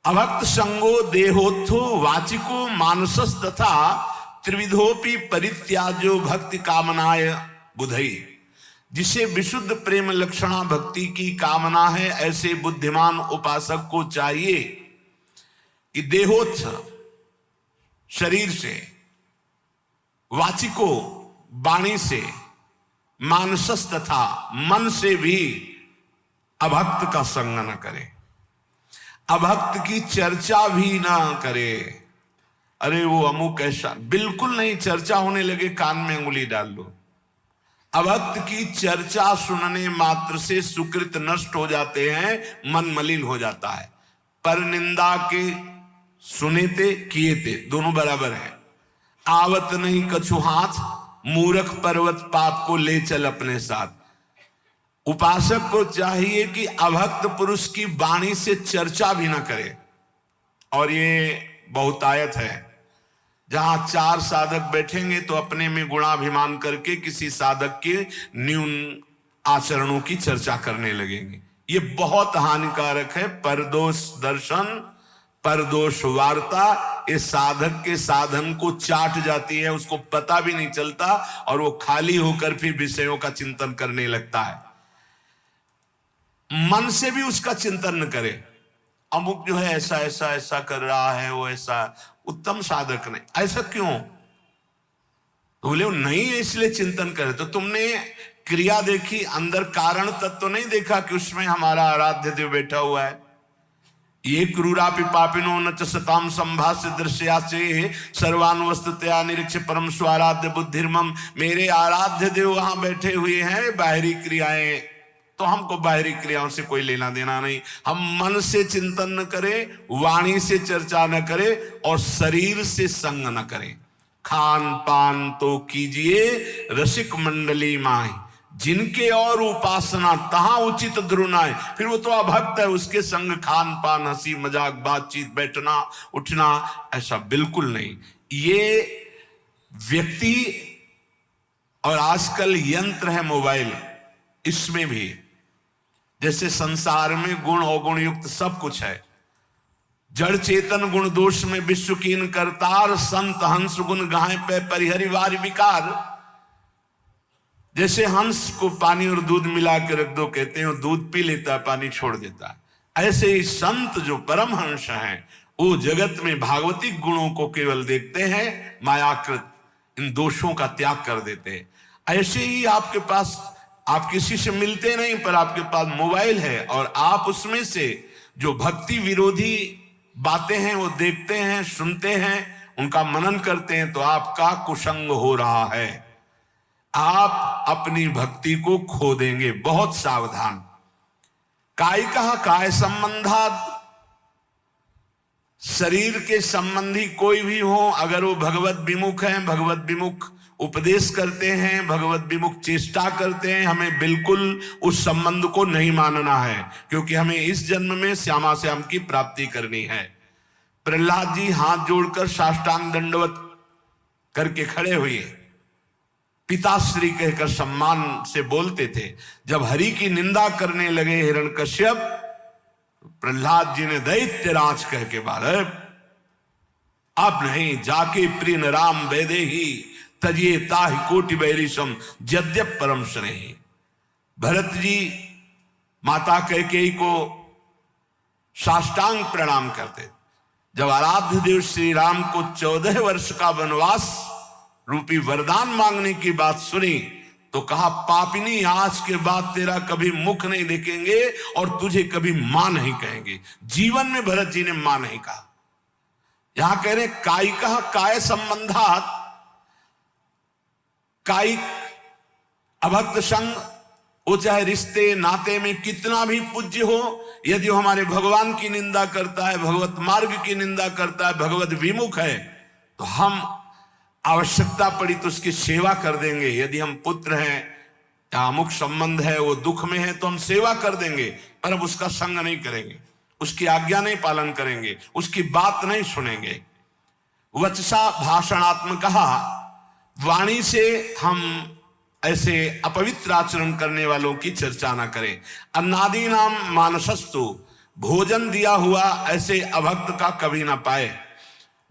अभक्त संगो देहोत्थो वाचिको मानसस तथा त्रिविधोपि परित्याजो भक्ति कामनाय बुधई। जिसे विशुद्ध प्रेम लक्षणा भक्ति की कामना है, ऐसे बुद्धिमान उपासक को चाहिए कि देहोत्थ शरीर से, वाचिको वाणी से, मानसस तथा मन से भी अभक्त का संग न करे, अभक्त की चर्चा भी ना करे। अरे वो अमुक ऐसा, बिल्कुल नहीं। चर्चा होने लगे कान में अंगुली डाल लो। अभक्त की चर्चा सुनने मात्र से सुकृत नष्ट हो जाते हैं, मन मलिन हो जाता है। पर निंदा के सुने ते किए ते दोनों बराबर है। आवत नहीं कछु हाथ, मूर्ख पर्वत पाप को ले चल अपने साथ। उपासक को चाहिए कि अभक्त पुरुष की वाणी से चर्चा भी ना करे। और ये बहुतायत है। जहां चार साधक बैठेंगे तो अपने में गुणाभिमान करके किसी साधक के न्यून आचरणों की चर्चा करने लगेंगे। ये बहुत हानिकारक है। परदोष दर्शन, परदोष वार्ता इस साधक के साधन को चाट जाती है, उसको पता भी नहीं चलता और वो खाली होकर फिर विषयों का चिंतन करने लगता है। मन से भी उसका चिंतन न करे। अमुक जो है ऐसा ऐसा ऐसा कर रहा है, वो ऐसा उत्तम साधक नहीं, ऐसा क्यों? तो बोले नहीं, इसलिए चिंतन करे। तो तुमने क्रिया देखी, अंदर कारण तत्व तो नहीं देखा कि उसमें हमारा आराध्य देव बैठा हुआ है। ये क्रूरापि पापिनो न च सताम संभाष्य दृश्या से सर्वानुवस्ततया निरीक्ष परम स्वाराध्य बुद्धिर्मम। मेरे आराध्य देव वहां बैठे हुए हैं। बाहरी क्रियाएं तो हमको बाहरी क्रियाओं से कोई लेना देना नहीं। हम मन से चिंतन न करें, वाणी से चर्चा न करें और शरीर से संग न करें। खान पान तो कीजिए रसिक मंडली माए, जिनके और उपासना तहां उचित द्रुनाए। फिर वो तो अभक्त है, उसके संग खान पान, हंसी मजाक, बातचीत, बैठना उठना ऐसा बिल्कुल नहीं। ये व्यक्ति, और आजकल यंत्र है मोबाइल, इसमें भी जैसे संसार में गुण अवगुण युक्त सब कुछ है। जड़ चेतन गुण दोष में विश्व कीन करतार, संत हंस गुण गाय पे परिहरिवार विकार। जैसे हंस को पानी और दूध मिला के रख दो, कहते हैं दूध पी लेता है, पानी छोड़ देता है। ऐसे ही संत जो परम हंस हैं, वो जगत में भागवतिक गुणों को केवल देखते हैं, मायाकृत इन दोषों का त्याग कर देते हैं। ऐसे ही आपके पास, आप किसी से मिलते नहीं पर आपके पास मोबाइल है और आप उसमें से जो भक्ति विरोधी बातें हैं वो देखते हैं, सुनते हैं, उनका मनन करते हैं, तो आपका कुसंग हो रहा है। आप अपनी भक्ति को खो देंगे। बहुत सावधान। कायिकः काय संबंधात्, शरीर के संबंधी कोई भी हो, अगर वो भगवत विमुख है, भगवत विमुख उपदेश करते हैं, भगवत विमुख चेष्टा करते हैं, हमें बिल्कुल उस संबंध को नहीं मानना है, क्योंकि हमें इस जन्म में श्यामा श्याम की प्राप्ति करनी है। प्रहलाद जी हाथ जोड़कर साष्टांग दंडवत करके खड़े हुए, पिताश्री कहकर सम्मान से बोलते थे। जब हरि की निंदा करने लगे हिरण्यकश्यप, प्रहलाद जी ने दैत्यराज कह के बाद, अब नहीं, जाके प्रिय राम वेदे ही तजिए ताहि कोटि बैरिशम यद्यप परम स्नेही। भरत जी माता कैकेयी को साष्टांग प्रणाम करते। जब आराध्य देव श्री राम को 14 वर्ष का वनवास रूपी वरदान मांगने की बात सुनी तो कहा, पापिनी आज के बाद तेरा कभी मुख नहीं देखेंगे और तुझे कभी मां नहीं कहेंगे। जीवन में भरत जी ने मां नहीं कहा। यहां कह रहे कायिकः काय संबंधात्, कायिक अभक्त संग, वो चाहे रिश्ते नाते में कितना भी पूज्य हो, यदि वो हमारे भगवान की निंदा करता है, भगवत मार्ग की निंदा करता है, भगवत विमुख है, तो हम आवश्यकता पड़ी तो उसकी सेवा कर देंगे। यदि हम पुत्र हैं या अमुक संबंध है, वो दुख में है, तो हम सेवा कर देंगे, पर अब उसका संग नहीं करेंगे, उसकी आज्ञा नहीं पालन करेंगे, उसकी बात नहीं सुनेंगे। वचसा भाषणात्मकः, वाणी से हम ऐसे अपवित्र आचरण करने वालों की चर्चा ना करें। अन्नादि नाम मानसस्तु, भोजन दिया हुआ ऐसे अभक्त का कभी ना पाए।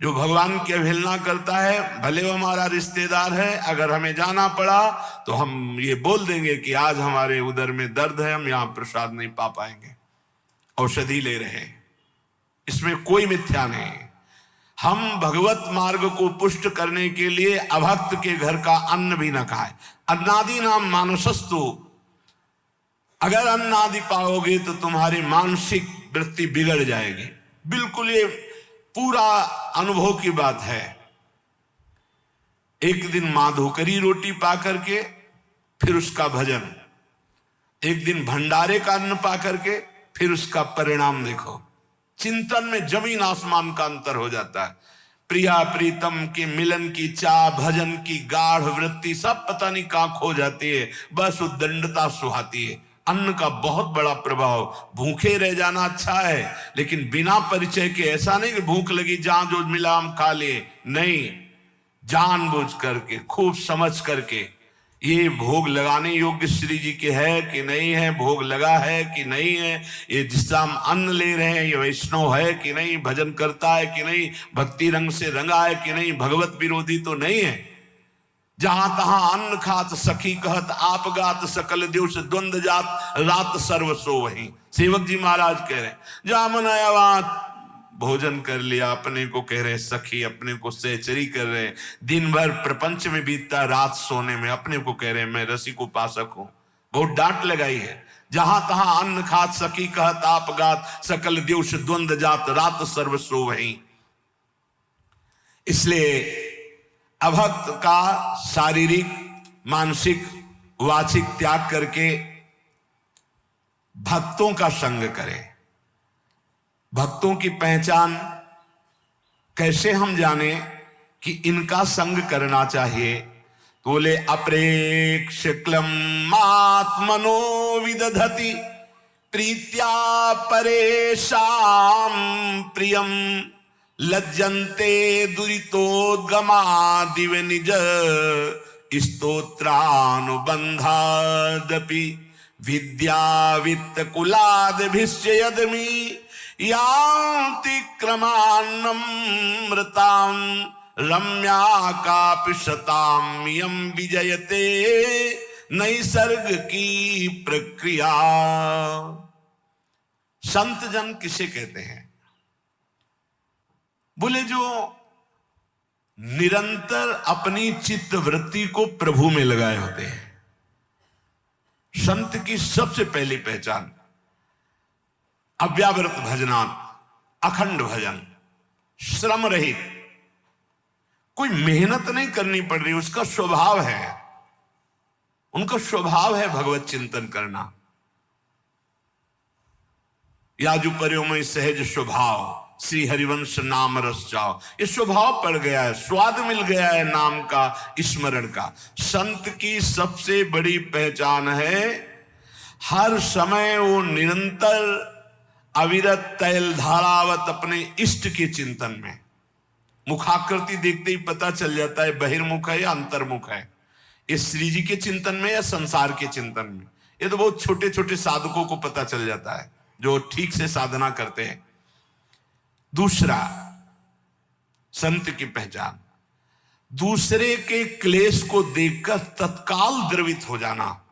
जो भगवान की अवहेलना करता है, भले वो हमारा रिश्तेदार है, अगर हमें जाना पड़ा तो हम ये बोल देंगे कि आज हमारे उदर में दर्द है, हम यहां प्रसाद नहीं पा पाएंगे, औषधि ले रहे हैं, इसमें कोई मिथ्या नहीं। हम भगवत मार्ग को पुष्ट करने के लिए अभक्त के घर का अन्न भी न खाए। अन्नादि नाम मानुषस्तु, अगर अन्नादि पाओगे तो तुम्हारी मानसिक वृत्ति बिगड़ जाएगी। बिल्कुल ये पूरा अनुभव की बात है। एक दिन माधुकरी रोटी पा करके फिर उसका भजन, एक दिन भंडारे का अन्न पा करके फिर उसका परिणाम देखो। चिंतन में जमीन आसमान का अंतर हो जाता है। प्रिया प्रीतम के मिलन की चाह, भजन की गाढ़ वृत्ति सब पता नहीं कहां खो जाती है, बस उद्दंडता सुहाती है। अन्न का बहुत बड़ा प्रभाव। भूखे रह जाना अच्छा है, लेकिन बिना परिचय के ऐसा नहीं कि भूख लगी जहां जो मिला हम खा लिए, नहीं, जानबूझ करके खूब समझ करके ये भोग लगाने योग्य श्री जी के है कि नहीं है, भोग लगा है कि नहीं है, ये जिसका हम अन्न ले रहे हैं ये वैष्णव है कि नहीं, भजन करता है कि नहीं, भक्ति रंग से रंगा है कि नहीं, भगवत विरोधी तो नहीं है। जहां तहां अन्न खात सखी कहत आप गात, सकल दिवस द्वंद जात रात सर्वसो वही। सेवक जी महाराज कह रहे हैं, जहां मन आया वहां भोजन कर लिया, अपने को कह रहे सखी, अपने को सहचरी कर रहे, दिन भर प्रपंच में बीतता, रात सोने में अपने को कह रहे मैं रसिक उपासक हूं। बहुत डांट लगाई है। जहां तहां अन्न खात सखी कहत आप गात, सकल दिवस द्वंद जात रात सर्वसो वही। इसलिए अभक्त का शारीरिक, मानसिक, वाचिक त्याग करके भक्तों का संग करें। भक्तों की पहचान कैसे हम जाने कि इनका संग करना चाहिए? तो बोले अप्रेक्ष क्लम आत्मनो विदधति प्रीत्या परेशाम प्रियम लज्जन्ते दुरितोद्गमादिव निज स्तोत्रानुबंधादपि विद्या वित्त कुलादभिश्च यदमि यान्ति क्रमान्नमृतां रम्या कापि शतां यं विजयते नैसर्ग की प्रक्रिया। संत जन किसे कहते हैं? बोले जो निरंतर अपनी चित्त वृत्ति को प्रभु में लगाए होते हैं। संत की सबसे पहली पहचान अव्यावृत भजनात्, अखंड भजन, श्रम रहित, कोई मेहनत नहीं करनी पड़ रही, उसका स्वभाव है, उनका स्वभाव है भगवत चिंतन करना। याजुपर्योमय सहज स्वभाव, श्री हरिवंश नाम रस जाओ, ये स्वभाव पड़ गया है, स्वाद मिल गया है नाम का, स्मरण का। संत की सबसे बड़ी पहचान है हर समय वो निरंतर अविरत तैल धारावत अपने इष्ट के चिंतन में। मुखाकृति देखते ही पता चल जाता है बहिर्मुख है या अंतर्मुख है, ये श्री जी के चिंतन में या संसार के चिंतन में। ये तो बहुत छोटे छोटे साधकों को पता चल जाता है जो ठीक से साधना करते हैं। दूसरा, संत की पहचान दूसरे के क्लेश को देखकर तत्काल द्रवित हो जाना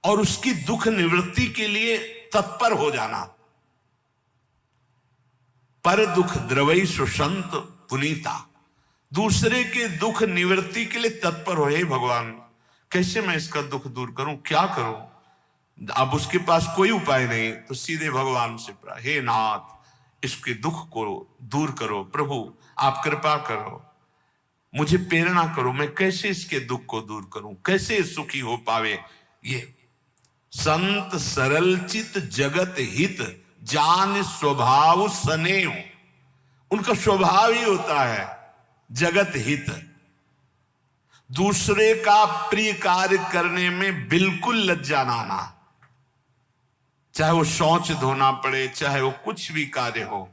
और उसकी दुख निवृत्ति के लिए तत्पर हो जाना। पर दुख द्रवई सुसंत पुनीता, दूसरे के दुख निवृत्ति के लिए तत्पर हो। हे भगवान, कैसे मैं इसका दुख दूर करूं, क्या करूं? अब उसके पास कोई उपाय नहीं तो सीधे भगवान से प्रार्थना, हे नाथ इसके दुख को दूर करो, प्रभु आप कृपा करो, मुझे प्रेरणा करो, मैं कैसे इसके दुख को दूर करूं, कैसे सुखी हो पावे। ये संत सरल चित जगत हित जान स्वभाव स्नेह, उनका स्वभाव ही होता है जगत हित, दूसरे का प्रिय कार्य करने में बिल्कुल लज्जा ना आना। चाहे वो शौच धोना पड़े, चाहे वो कुछ भी कार्य हो,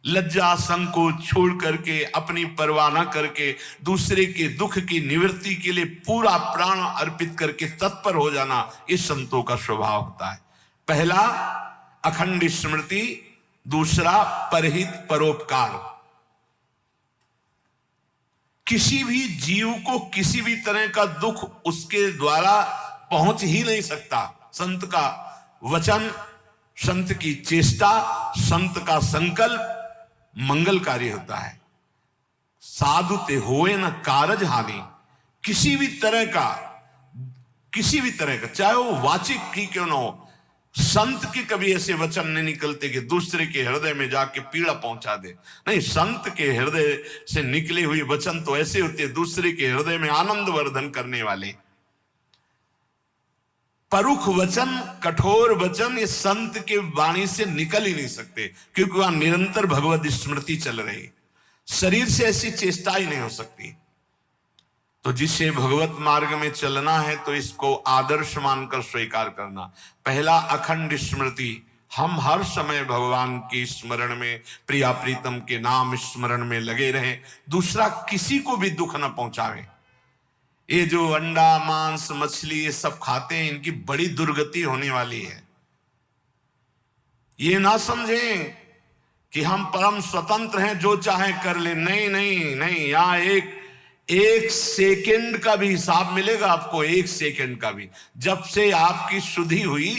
लज्जा संकोच छोड़ करके, अपनी परवाह न करके, दूसरे के दुख की निवृत्ति के लिए पूरा प्राण अर्पित करके तत्पर हो जाना, ये संतों का स्वभाव होता है। पहला अखंड स्मृति, दूसरा परहित परोपकार। किसी भी जीव को किसी भी तरह का दुख उसके द्वारा पहुंच ही नहीं सकता। संत का वचन, संत की चेष्टा, संत का संकल्प मंगलकारी होता है। साधु ते होए न कारज हानि। किसी भी तरह का चाहे वो वाचिक ही क्यों ना हो, संत के कभी ऐसे वचन नहीं निकलते कि दूसरे के हृदय में जाके पीड़ा पहुंचा दे। नहीं, संत के हृदय से निकले हुए वचन तो ऐसे होते हैं दूसरे के हृदय में आनंद वर्धन करने वाले। परुख वचन, कठोर वचन ये संत के वाणी से निकल ही नहीं सकते, क्योंकि वहां निरंतर भगवत स्मृति चल रही। शरीर से ऐसी चेष्टा ही नहीं हो सकती। तो जिसे भगवत मार्ग में चलना है तो इसको आदर्श मानकर स्वीकार करना। पहला, अखंड स्मृति, हम हर समय भगवान की स्मरण में, प्रिया प्रीतम के नाम स्मरण में लगे रहें। दूसरा, किसी को भी दुख न पहुंचावे। ये जो अंडा मांस मछली ये सब खाते हैं, इनकी बड़ी दुर्गति होने वाली है। ये ना समझें कि हम परम स्वतंत्र हैं, जो चाहे कर ले। नहीं नहीं नहीं, यहां एक सेकंड का भी हिसाब मिलेगा आपको, एक सेकंड का भी। जब से आपकी शुद्धि हुई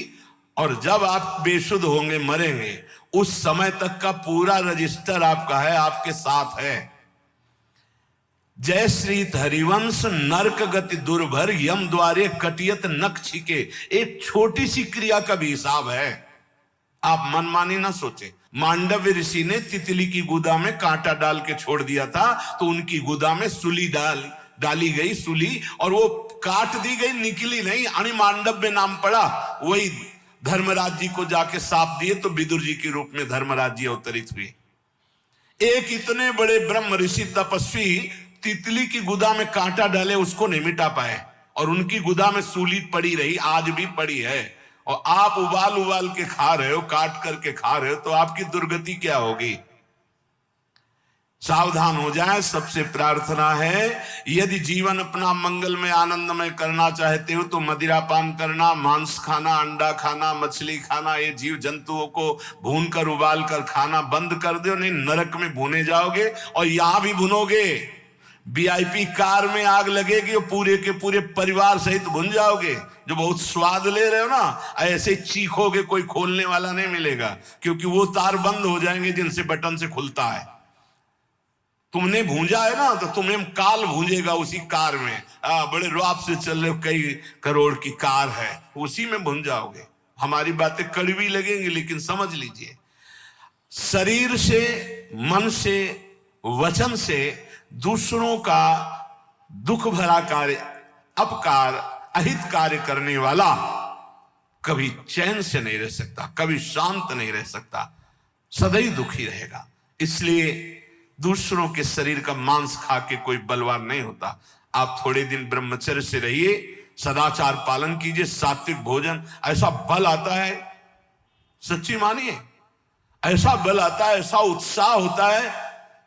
और जब आप बेशुद्ध होंगे, मरेंगे, उस समय तक का पूरा रजिस्टर आपका है, आपके साथ है। जय श्री हरिवंश नरक गति दुर्भर, यम द्वारे कटियत नख छिके। एक छोटी सी क्रिया का भी हिसाब है। आप मनमानी ना सोचे। मांडव्य ऋषि ने तितली की गुदा में कांटा डाल के छोड़ दिया था, तो उनकी गुदा में सूली डाली गई, सूली, और वो काट दी गई, निकली नहीं। अनि मांडव्य नाम पड़ा। वही धर्मराज जी को जाके साप दिए तो विदुर जी के रूप में धर्मराज जी अवतरित हुए। एक इतने बड़े ब्रह्म ऋषि तपस्वी तितली की गुदा में कांटा डाले, उसको नहीं मिटा पाए, और उनकी गुदा में सूली पड़ी रही, आज भी पड़ी है। और आप उबाल के खा रहे हो, काट करके खा रहे हो, तो आपकी दुर्गति क्या होगी? सावधान हो जाए। सबसे प्रार्थना है, यदि जीवन अपना मंगल में आनंदमय करना चाहते हो तो मदिरापान करना, मांस खाना, अंडा खाना, मछली खाना, ये जीव जंतुओं को भून कर उबाल कर खाना बंद कर दो। नहीं, नरक में भुने जाओगे, और यहां भी भुनोगे। वीआईपी कार में आग लगेगी और पूरे के पूरे परिवार सहित भुन जाओगे। जो बहुत स्वाद ले रहे हो ना, ऐसे चीखोगे, कोई खोलने वाला नहीं मिलेगा, क्योंकि वो तार बंद हो जाएंगे जिनसे बटन से खुलता है। तुमने भूंजा है ना, तो तुम्हें काल भूंजेगा उसी कार में। बड़े रौब से चल रहे हो, कई करोड़ की कार है, उसी में भून जाओगे। हमारी बातें कड़वी लगेंगी, लेकिन समझ लीजिए, शरीर से, मन से, वचन से दूसरों का दुख भरा कार्य, अपकार, अहित कार्य करने वाला कभी चैन से नहीं रह सकता, कभी शांत नहीं रह सकता, सदैव दुखी रहेगा। इसलिए दूसरों के शरीर का मांस खा के कोई बलवान नहीं होता। आप थोड़े दिन ब्रह्मचर्य से रहिए, सदाचार पालन कीजिए, सात्विक भोजन। ऐसा बल आता है, सच्ची मानिए, ऐसा बल आता है, ऐसा उत्साह होता है।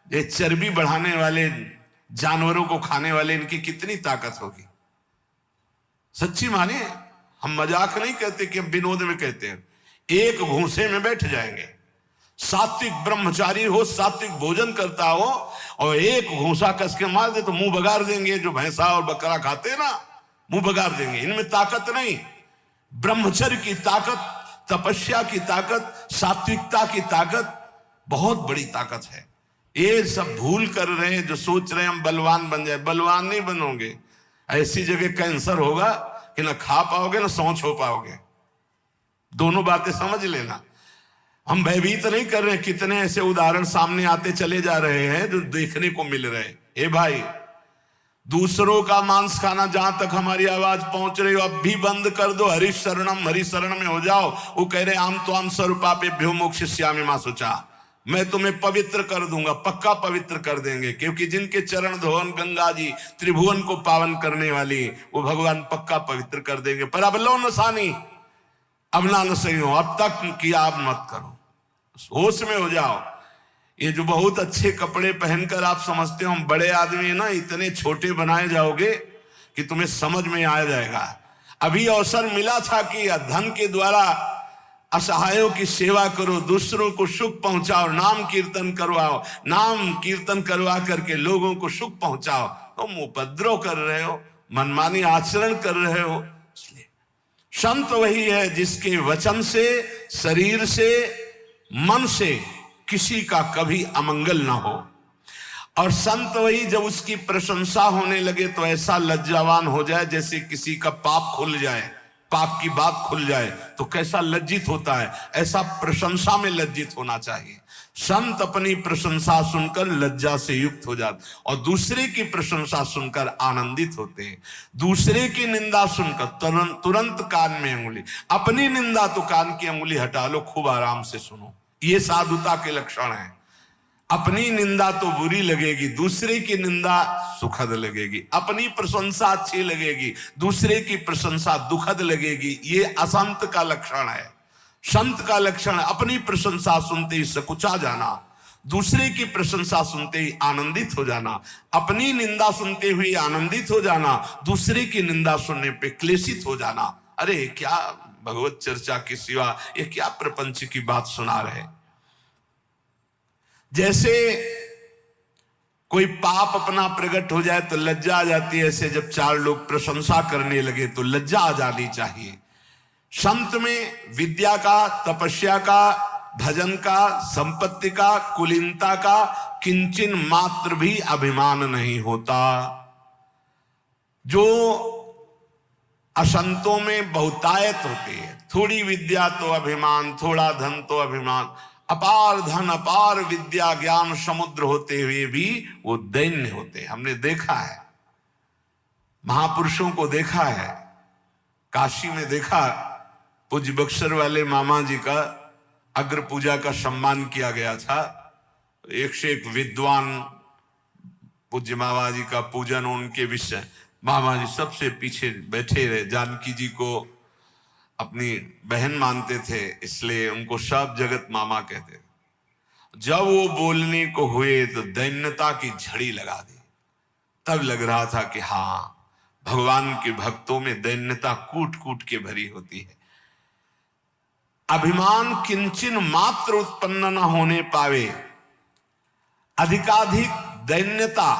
ये चर्बी बढ़ाने वाले जानवरों को खाने वाले, इनकी कितनी ताकत होगी। सच्ची मानिए, हम मजाक नहीं कहते कि हम विनोद में कहते हैं। एक भूसे में बैठ जाएंगे। सात्विक ब्रह्मचारी हो, सात्विक भोजन करता हो, और एक भूसा कस के मार दे तो मुंह बगाड़ देंगे। जो भैंसा और बकरा खाते हैं ना, मुंह बगाड़ देंगे। इनमें ताकत नहीं। ब्रह्मचर्य की ताकत, तपस्या की ताकत, सात्विकता की ताकत बहुत बड़ी ताकत है। ये सब भूल कर रहे हैं जो सोच रहे हैं हम बलवान बन जाए। बलवान नहीं बनोगे। ऐसी जगह कैंसर होगा कि ना खा पाओगे ना सोच हो पाओगे। दोनों बातें समझ लेना। हम भयभीत नहीं कर रहे। कितने ऐसे उदाहरण सामने आते चले जा रहे हैं जो देखने को मिल रहे हैं। ए भाई, दूसरों का मांस खाना जहां तक हमारी आवाज पहुंच रही हो, अब भी बंद कर दो। हरि शरण में हो जाओ। वो कह रहे आम तो आम स्वरूपापेभ्यो मोक्षयिष्यामि मा शुचा। मैं तुम्हें पवित्र कर दूंगा, पक्का पवित्र कर देंगे, क्योंकि जिनके चरण धोवन गंगा जी त्रिभुवन को पावन करने वाली, वो भगवान पक्का पवित्र कर देंगे। पर अब लो नसानी, अब ना सही हो, अब तक किया आप मत करो, होश में हो जाओ। ये जो बहुत अच्छे कपड़े पहनकर आप समझते हो हम बड़े आदमी है ना, इतने छोटे बनाए जाओगे कि तुम्हें समझ में आ जाएगा। अभी अवसर मिला था कि धन के द्वारा असहायों की सेवा करो, दूसरों को सुख पहुंचाओ, नाम कीर्तन करवाओ, नाम कीर्तन करवा करके लोगों को सुख पहुंचाओ। तुम उपद्रव कर रहे हो, मनमानी आचरण कर रहे हो। इसलिए संत वही है जिसके वचन से, शरीर से, मन से किसी का कभी अमंगल ना हो। और संत वही जब उसकी प्रशंसा होने लगे तो ऐसा लज्जावान हो जाए जैसे किसी का पाप खुल जाए, पाप की बात खुल जाए तो कैसा लज्जित होता है, ऐसा प्रशंसा में लज्जित होना चाहिए। संत अपनी प्रशंसा सुनकर लज्जा से युक्त हो जाते और दूसरे की प्रशंसा सुनकर आनंदित होते हैं। दूसरे की निंदा सुनकर तुरंत कान में अंगुली, अपनी निंदा तो कान की अंगुली हटा लो, खूब आराम से सुनो। ये साधुता के लक्षण है। अपनी निंदा तो बुरी लगेगी, दूसरे की निंदा सुखद लगेगी। अपनी प्रशंसा अच्छी लगेगी, दूसरे की प्रशंसा दुखद लगेगी। ये असंत का लक्षण है। संत का लक्षण अपनी प्रशंसा सुनते ही सकुचा जाना, दूसरे की प्रशंसा सुनते ही आनंदित हो जाना, अपनी निंदा सुनते हुए आनंदित हो जाना, दूसरे की निंदा सुनने पे क्लेशित हो जाना। अरे क्या भगवत चर्चा के सिवा ये क्या प्रपंच की बात सुना रहे। जैसे कोई पाप अपना प्रकट हो जाए तो लज्जा आ जाती है, ऐसे जब चार लोग प्रशंसा करने लगे तो लज्जा आ जानी चाहिए। संत में विद्या का, तपस्या का, भजन का, संपत्ति का, कुलीनता का किंचन मात्र भी अभिमान नहीं होता। जो असंतों में बहुतायत होती है, थोड़ी विद्या तो अभिमान, थोड़ा धन तो अभिमान, अपार धन अपार विद्या ज्ञान समुद्र होते हुए भी वो दैन्य होते हैं। हमने देखा है, महापुरुषों को देखा है। काशी में देखा, पूज्य बक्सर वाले मामा जी का अग्र पूजा का सम्मान किया गया था। एक से एक विद्वान पूज्य मामा जी का पूजन, उनके विषय मामा जी सबसे पीछे बैठे रहे। जानकी जी को अपनी बहन मानते थे, इसलिए उनको सब जगत मामा कहते। जब वो बोलने को हुए तो दैन्यता की झड़ी लगा दी। तब लग रहा था कि हाँ, भगवान के भक्तों में दैन्यता कूट कूट के भरी होती है। अभिमान किंचन मात्र उत्पन्न न होने पावे, अधिकाधिक दैन्यता।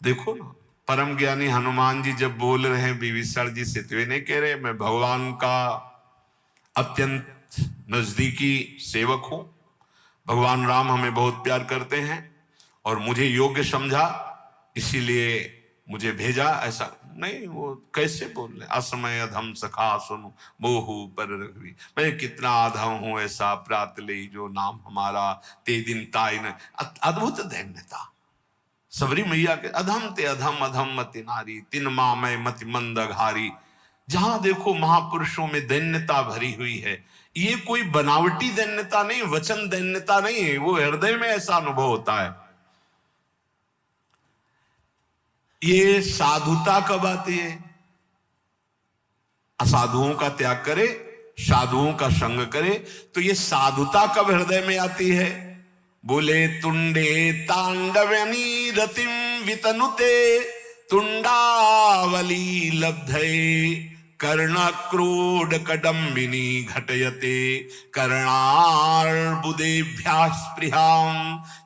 देखो ना, परम ज्ञानी हनुमान जी जब बोल रहे हैं विभीषण जी से, तो ये नहीं कह रहे मैं भगवान का अत्यंत नजदीकी सेवक हूं, भगवान राम हमें बहुत प्यार करते हैं और मुझे योग्य समझा इसीलिए मुझे भेजा, ऐसा नहीं। वो कैसे बोल रहे, असमय अधम सखा सुनु मोहु पर रघुवी, मैं कितना अधम हूं ऐसा प्रात ले जो नाम हमारा ते दिन ताई न। अद्भुत दैन्यता। सबरी मैया के अधम ते अधम अधम मति नारी, तिन मामय मति मंद घारी। जहां देखो महापुरुषों में दैन्यता भरी हुई है। ये कोई बनावटी दैन्यता नहीं, वचन दैन्यता नहीं है, वो हृदय में ऐसा अनुभव होता है। ये साधुता कब आती है? असाधुओं का त्याग करे, साधुओं का संग करे, तो ये साधुता कब हृदय में आती है? बोले तुंडे तांडवनी रतिम वितनुते तुंडावली लब्धये कर्ण क्रोड कडम्बिनी घटयते कर्णार्बुदेभ्याः स्पृहां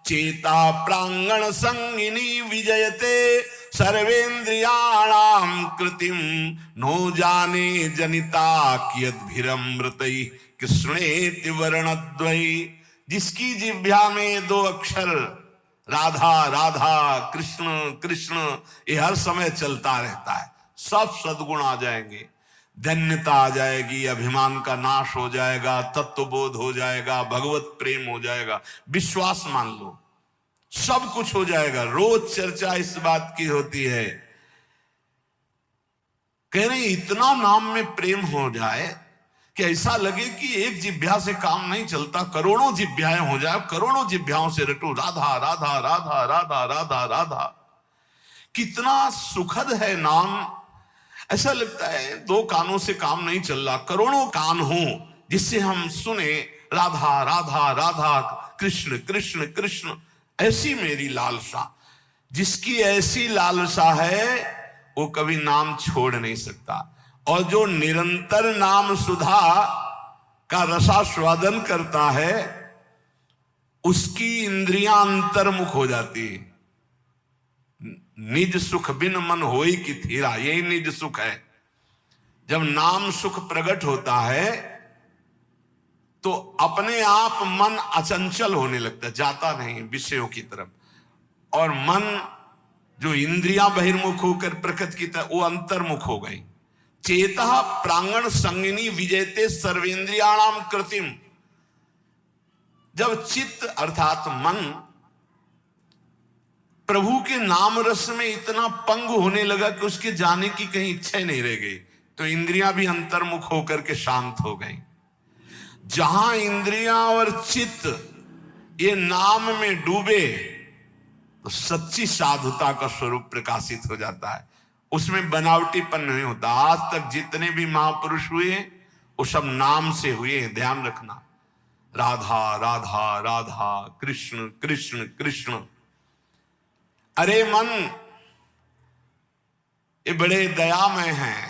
चेता प्रांगण संगिनी विजयते सर्वेन्द्रियाणां कृतिम नो जाने जनिता कियद्भिरमृतैः कृष्णेति वर्णद्वयी। जिसकी जिह्वा में दो अक्षर राधा राधा कृष्ण कृष्ण ये हर समय चलता रहता है, सब सद्गुण आ जाएंगे, धन्यता आ जाएगी, अभिमान का नाश हो जाएगा, तत्वबोध हो जाएगा, भगवत प्रेम हो जाएगा, विश्वास मान लो, सब कुछ हो जाएगा। रोज चर्चा इस बात की होती है, कह रहे इतना नाम में प्रेम हो जाए कि ऐसा लगे कि एक जिह्वा से काम नहीं चलता, करोड़ों जिह्वाएं हो जाए, करोड़ों जिह्वाओं से रटो राधा राधा राधा राधा राधा राधा। कितना सुखद है नाम। ऐसा लगता है दो कानों से काम नहीं चल रहा, करोड़ों कान हो जिससे हम सुने राधा राधा राधा कृष्ण कृष्ण कृष्ण। ऐसी मेरी लालसा, जिसकी ऐसी लालसा है वो कभी नाम छोड़ नहीं सकता। और जो निरंतर नाम सुधा का रसास्वादन करता है, उसकी इंद्रियां अंतर्मुख हो जाती है। निज सुख बिन मन होई कि थीरा, यही निज सुख है। जब नाम सुख प्रकट होता है तो अपने आप मन अचंचल होने लगता है, जाता नहीं विषयों की तरफ, और मन जो इंद्रियां बहिर्मुख होकर प्रकृति की तरफ, वो अंतर्मुख हो गई। चेता प्रांगण संगिनी विजयते सर्वेंद्रियाणाम कृतिम। जब चित्त अर्थात मन प्रभु के नाम रस में इतना पंग होने लगा कि उसके जाने की कहीं इच्छा ही नहीं रह गई, तो इंद्रियां भी अंतर्मुख होकर के शांत हो गई। जहां इंद्रियां और चित्त ये नाम में डूबे तो सच्ची साधुता का स्वरूप प्रकाशित हो जाता है, उसमें बनावटीपन नहीं होता। आज तक जितने भी महापुरुष हुए वो सब नाम से हुए, ध्यान रखना। राधा राधा राधा, कृष्ण कृष्ण कृष्ण। अरे मन, ये बड़े दयामय हैं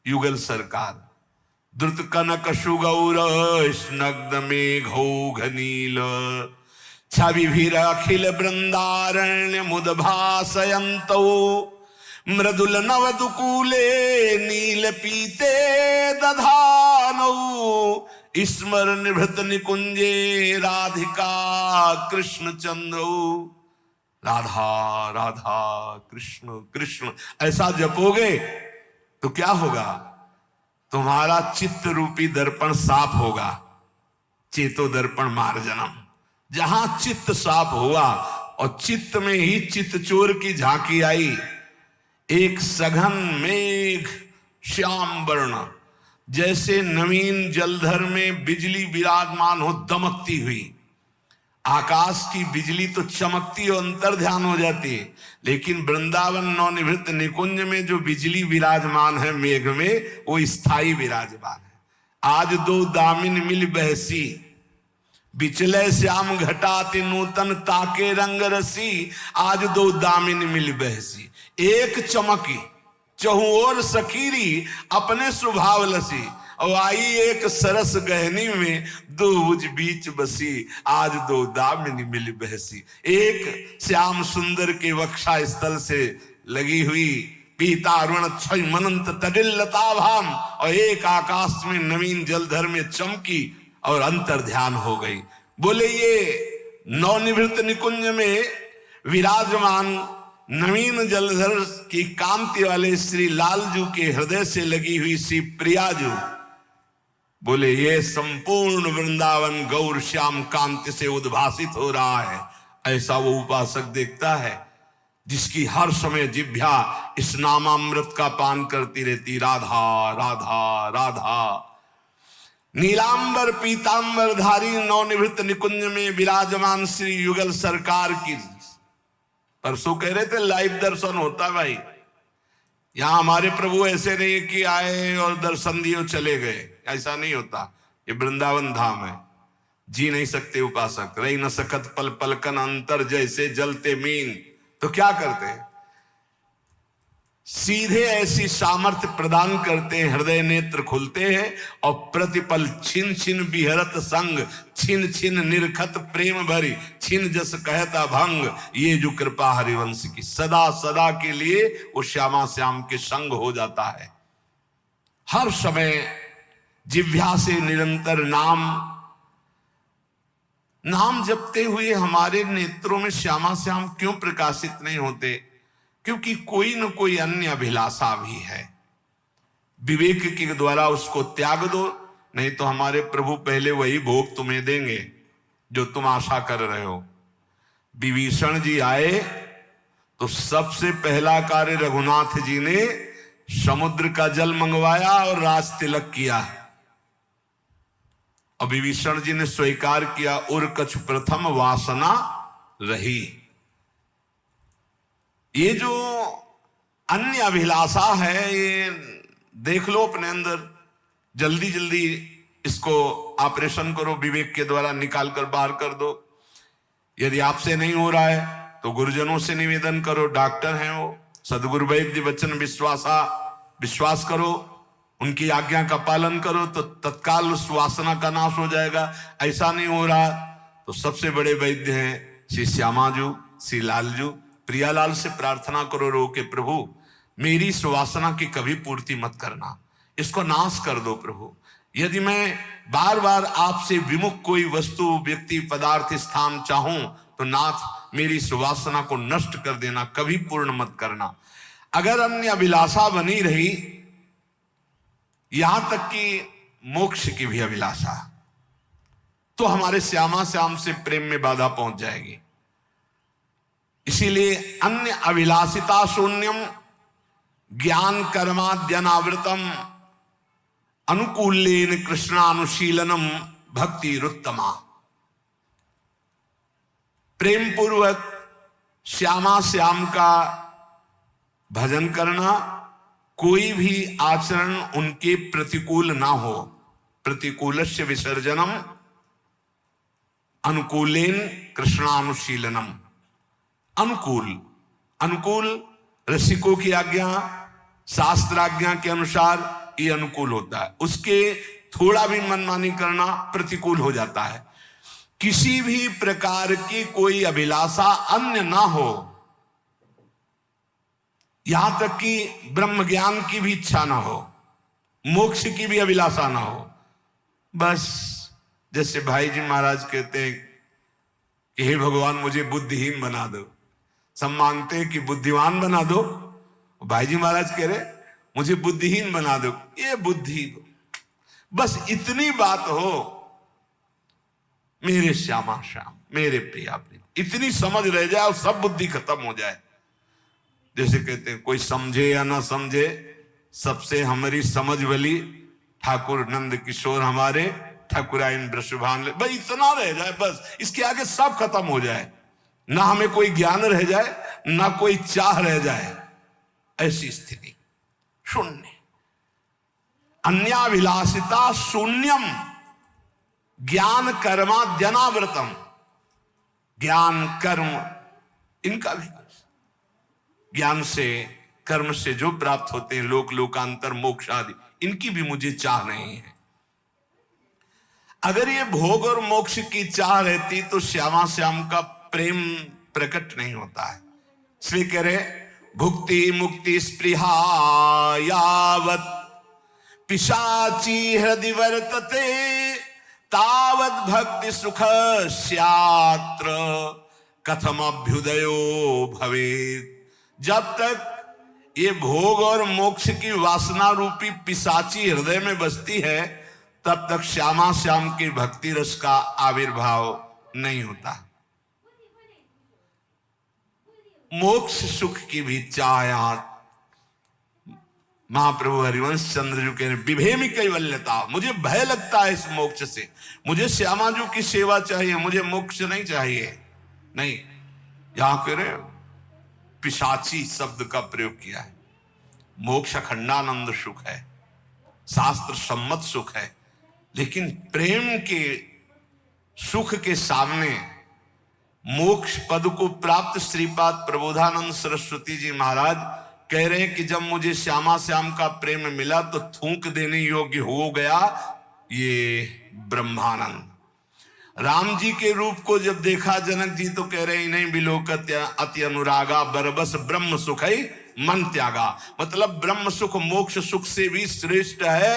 युगल सरकार। द्रुत कनक सुगौर स्नग्ध मेघौघ नील, छविभिर अखिल वृंदारण्य मुदभासयन्तौ, मृदुल नवदुकूले नील पीते दधानौ, स्मर निभृत निकुंजे राधिका कृष्ण चंद्रौ। राधा राधा कृष्ण कृष्ण ऐसा जपोगे तो क्या होगा? तुम्हारा चित्त रूपी दर्पण साफ होगा। चेतो दर्पण मार्जनम। जहां चित्त साफ हुआ और चित्त में ही चित्त चोर की झांकी आई, एक सघन मेघ श्याम वर्ण, जैसे नवीन जलधर में बिजली विराजमान हो दमकती हुई। आकाश की बिजली तो चमकती और अंतर्ध्यान हो जाती है, लेकिन वृंदावन नवनिवृत्त निकुंज में जो बिजली विराजमान है मेघ में, वो स्थायी विराजमान है। आज दो दामिन मिल बहसी, बिचले श्याम घटाति नूतन ताके रंग रसी। आज दो दामिन मिल बहसी, एक चमकी चहु और सकीरी, अपने स्वभाव लसी। और आई एक सरस गहनी में, दो उज बीच बसी। आज दो दामिनी मिल बहसी। एक श्याम सुंदर के वक्षा स्थल से लगी हुई पीता अरुण क्षय मनंत तडिल्लता भाम, और एक आकाश में नवीन जलधर में चमकी और अंतर ध्यान हो गई। बोले ये नवनिवृत्त निकुंज में विराजमान नवीन जलधर की कांति वाले श्री लालजू के हृदय से लगी हुई श्री प्रियाजू, बोले ये संपूर्ण वृंदावन गौर श्याम कांति से उद्भासित हो रहा है। ऐसा वो उपासक देखता है जिसकी हर समय जिह्वा इस नामामृत का पान करती रहती। राधा राधा राधा। नीलांबर पीतांबर धारी नवनिवृत्त निकुंज में विराजमान श्री युगल सरकार की, परसों कह रहे थे लाइव दर्शन होता भाई। यहां हमारे प्रभु ऐसे नहीं कि आए और दर्शन दिए चले गए, ऐसा नहीं होता। ये वृंदावन धाम है, जी नहीं सकते उपासक। रही न सकत पल पलकन अंतर, जैसे जलते मीन। तो क्या करते हैं? सीधे ऐसी सामर्थ्य प्रदान करते हैं, हृदय नेत्र खुलते हैं और प्रतिपल छिन छिन बिहरत संग, छिन छिन निरखत प्रेम भरी, छिन जस कहता भंग। ये जो कृपा हरिवंश की, सदा सदा के लिए वो श्यामा श्याम के संग हो जाता है। हर समय जिह्वा से निरंतर नाम जपते हुए हमारे नेत्रों में श्यामा श्याम क्यों प्रकाशित नहीं होते? क्योंकि कोई न कोई अन्य अभिलाषा भी है। विवेक के द्वारा उसको त्याग दो, नहीं तो हमारे प्रभु पहले वही भोग तुम्हें देंगे जो तुम आशा कर रहे हो। विभीषण जी आए तो सबसे पहला कार्य रघुनाथ जी ने समुद्र का जल मंगवाया और राज तिलक किया। और विभीषण जी ने स्वीकार किया, उर कछ प्रथम वासना रही। ये जो अन्य अभिलाषा है, ये देख लो अपने अंदर, जल्दी जल्दी इसको ऑपरेशन करो, विवेक के द्वारा निकाल कर बाहर कर दो। यदि आपसे नहीं हो रहा है तो गुरुजनों से निवेदन करो, डॉक्टर हैं वो, सदगुरु वैद्य वचन विश्वास करो। उनकी आज्ञा का पालन करो तो तत्काल उस वासना का नाश हो जाएगा। ऐसा नहीं हो रहा तो सबसे बड़े वैद्य हैं श्री श्यामाजू, श्री लालजू। प्रियालाल से प्रार्थना करो रो के, प्रभु मेरी इस वासना की कभी पूर्ति मत करना, इसको नाश कर दो प्रभु। यदि मैं बार बार आपसे विमुख कोई वस्तु, व्यक्ति, पदार्थ, स्थान चाहूं तो नाथ मेरी इस वासना को नष्ट कर देना, कभी पूर्ण मत करना। अगर अन्य अभिलाषा बनी रही, यहां तक कि मोक्ष की भी अभिलाषा, तो हमारे श्यामा श्याम से प्रेम में बाधा पहुंच जाएगी। इसीलिए अन्य अभिलाषिता शून्यम ज्ञान कर्माद्यनावृतम अनुकूलेन कृष्णानुशीलनम भक्ति रुत्तमा। प्रेम पूर्वक श्यामा श्याम का भजन करना, कोई भी आचरण उनके प्रतिकूल ना हो। प्रतिकूलस्य विसर्जनम अनुकूलेन कृष्णानुशीलनम। अनुकूल रसिकों की आज्ञा, शास्त्राज्ञा के अनुसार ये अनुकूल होता है, उसके थोड़ा भी मनमानी करना प्रतिकूल हो जाता है। किसी भी प्रकार की कोई अभिलाषा अन्य ना हो, यहां तक कि ब्रह्म ज्ञान की भी इच्छा ना हो, मोक्ष की भी अभिलाषा ना हो। बस जैसे भाई जी महाराज कहते हैं कि हे भगवान मुझे बुद्धिहीन बना दो, सब मांगते हैं कि बुद्धिमान बना दो, भाई जी महाराज कह रहे मुझे बुद्धिहीन बना दो। ये बुद्धि, बस इतनी बात हो मेरे श्यामा श्याम, मेरे प्रिया प्रिय, इतनी समझ रह जाए और सब बुद्धि खत्म हो जाए। जैसे कहते हैं कोई समझे या ना समझे, सबसे हमारी समझ भली, ठाकुर नंद किशोर हमारे, ठाकुराइन ब्रशभान ले, भाई इतना रह जाए बस, इसके आगे सब खत्म हो जाए, ना हमें कोई ज्ञान रह जाए, ना कोई चाह रह जाए। ऐसी स्थिति शून्य, अन्याभिलाषिता शून्यम ज्ञान कर्माद्यनावृतम। ज्ञान कर्म इनका भी, ज्ञान से कर्म से जो प्राप्त होते हैं लोक लोकांतर मोक्ष आदि, इनकी भी मुझे चाह नहीं है। अगर ये भोग और मोक्ष की चाह रहती तो श्यामा श्याम का प्रेम प्रकट नहीं होता है। इसलिए कह रहे भुक्ति मुक्ति स्पृहा यावत पिशाची हृदय वर्तते तावत भक्ति सुख स्यात्र कथम अभ्युदयो भवेत्। जब तक ये भोग और मोक्ष की वासना रूपी पिशाची हृदय में बसती है, तब तक श्यामा श्याम की भक्ति रस का आविर्भाव नहीं होता। मोक्ष सुख की भी चाह महाप्रभु हरिवंश चंद्र जी के विभेमी कैवल्यता, मुझे भय लगता है इस मोक्ष से, मुझे श्यामा जी की सेवा चाहिए, मुझे मोक्ष नहीं चाहिए। नहीं, यहां करे पिशाची शब्द का प्रयोग किया है। मोक्ष अखंडानंद सुख है, शास्त्र सम्मत सुख है, लेकिन प्रेम के सुख के सामने मोक्ष पद को प्राप्त श्रीपाद प्रबोधानंद सरस्वती जी महाराज कह रहे हैं कि जब मुझे श्यामा श्याम का प्रेम मिला तो थूक देने योग्य हो गया ये ब्रह्मानंद। राम जी के रूप को जब देखा जनक जी तो कह रहे नहीं बिलोकत अति अनुरागा बरबस ब्रह्म सुख है मन त्यागा। मतलब ब्रह्म सुख मोक्ष सुख से भी श्रेष्ठ है